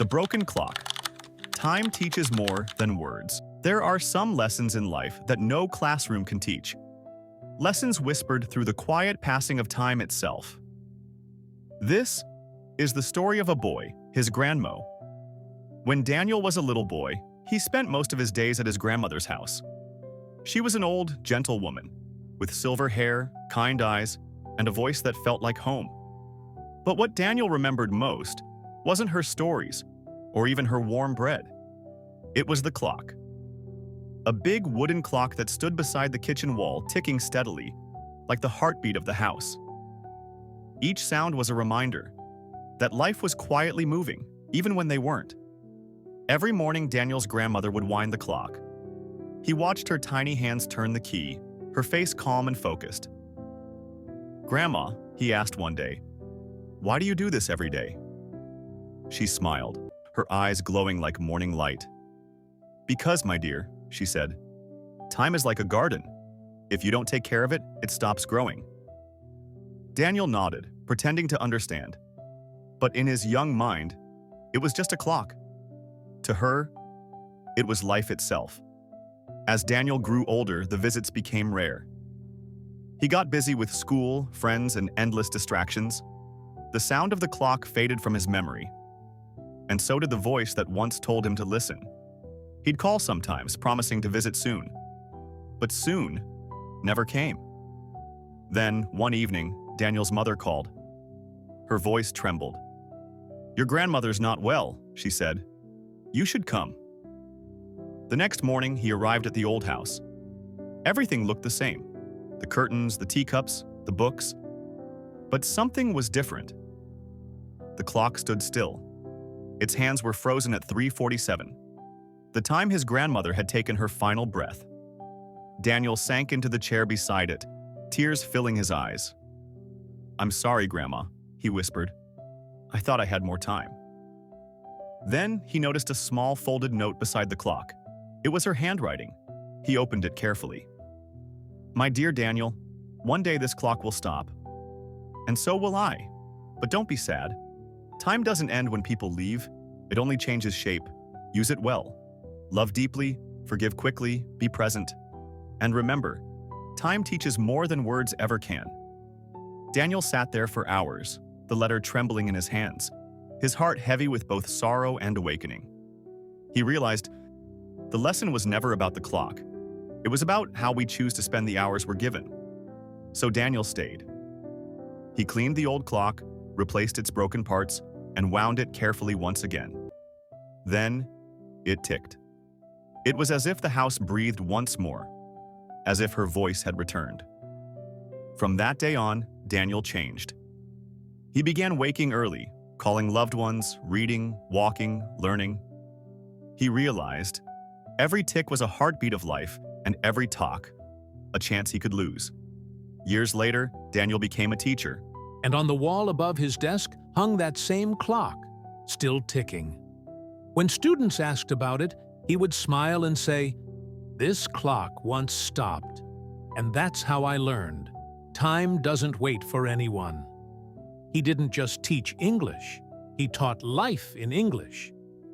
The broken clock. Time teaches more than words. There are some lessons in life that no classroom can teach. Lessons whispered through the quiet passing of time itself. This is the story of a boy, his grandma. When Daniel was a little boy, he spent most of his days at his grandmother's house. She was an old, gentle woman, with silver hair, kind eyes, and a voice that felt like home. But what Daniel remembered most wasn't her stories, or even her warm bread. It was the clock. A big wooden clock that stood beside the kitchen wall, ticking steadily, like the heartbeat of the house. Each sound was a reminder that life was quietly moving, even when they weren't. Every morning, Daniel's grandmother would wind the clock. He watched her tiny hands turn the key, her face calm and focused. "Grandma," he asked one day, "why do you do this every day?" She smiled, her eyes glowing like morning light. "Because, my dear," she said, "time is like a garden. If you don't take care of it, it stops growing." Daniel nodded, pretending to understand. But in his young mind, it was just a clock. To her, it was life itself. As Daniel grew older, the visits became rare. He got busy with school, friends, and endless distractions. The sound of the clock faded from his memory, and so did the voice that once told him to listen. He'd call sometimes, promising to visit soon. But soon never came. Then, one evening, Daniel's mother called. Her voice trembled. "Your grandmother's not well," she said. "You should come." The next morning, he arrived at the old house. Everything looked the same. The curtains, the teacups, the books. But something was different. The clock stood still. Its hands were frozen at 3:47, the time his grandmother had taken her final breath. Daniel sank into the chair beside it, tears filling his eyes. "I'm sorry, Grandma," he whispered. "I thought I had more time." Then he noticed a small folded note beside the clock. It was her handwriting. He opened it carefully. "My dear Daniel, one day this clock will stop. And so will I. But don't be sad. Time doesn't end when people leave. It only changes shape. Use it well. Love deeply, forgive quickly, be present. And remember, time teaches more than words ever can." Daniel sat there for hours, the letter trembling in his hands, his heart heavy with both sorrow and awakening. He realized the lesson was never about the clock. It was about how we choose to spend the hours we're given. So Daniel stayed. He cleaned the old clock, replaced its broken parts, and wound it carefully once again. Then, it ticked. It was as if the house breathed once more, as if her voice had returned. From that day on, Daniel changed. He began waking early, calling loved ones, reading, walking, learning. He realized every tick was a heartbeat of life, and every talk, a chance he could lose. Years later, Daniel became a teacher. And on the wall above his desk hung that same clock, still ticking. When students asked about it, he would smile and say, "This clock once stopped, and that's how I learned. Time doesn't wait for anyone." He didn't just teach English, he taught life in English.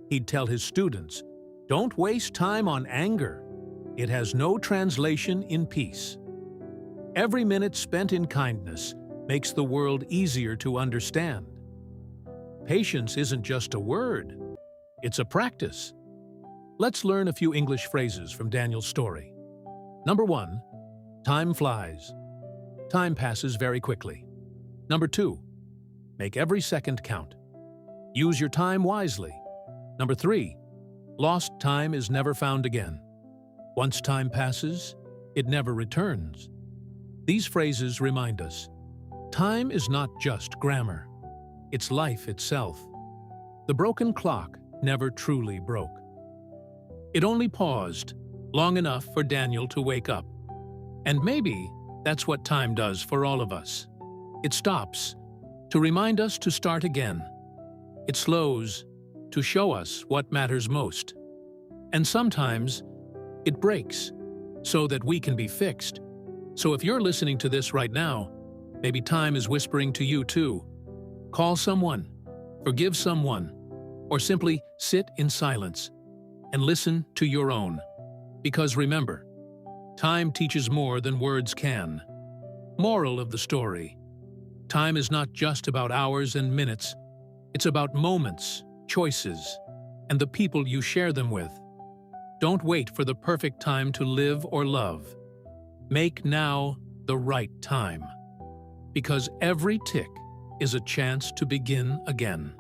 He'd tell his students, "Don't waste time on anger. It has no translation in peace." Every minute spent in kindness makes the world easier to understand. Patience isn't just a word, it's a practice. Let's learn a few English phrases from Daniel's story. Number 1, time flies. Time passes very quickly. Number 2, make every second count. Use your time wisely. Number 3, lost time is never found again. Once time passes, it never returns. These phrases remind us, time is not just grammar. It's life itself. The broken clock never truly broke. It only paused long enough for Daniel to wake up. And maybe that's what time does for all of us. It stops to remind us to start again. It slows to show us what matters most. And sometimes it breaks so that we can be fixed. So if you're listening to this right now, maybe time is whispering to you too. Call someone, forgive someone, or simply sit in silence and listen to your own. Because remember, time teaches more than words can. Moral of the story: time is not just about hours and minutes. It's about moments, choices, and the people you share them with. Don't wait for the perfect time to live or love. Make now the right time. Because every tick is a chance to begin again.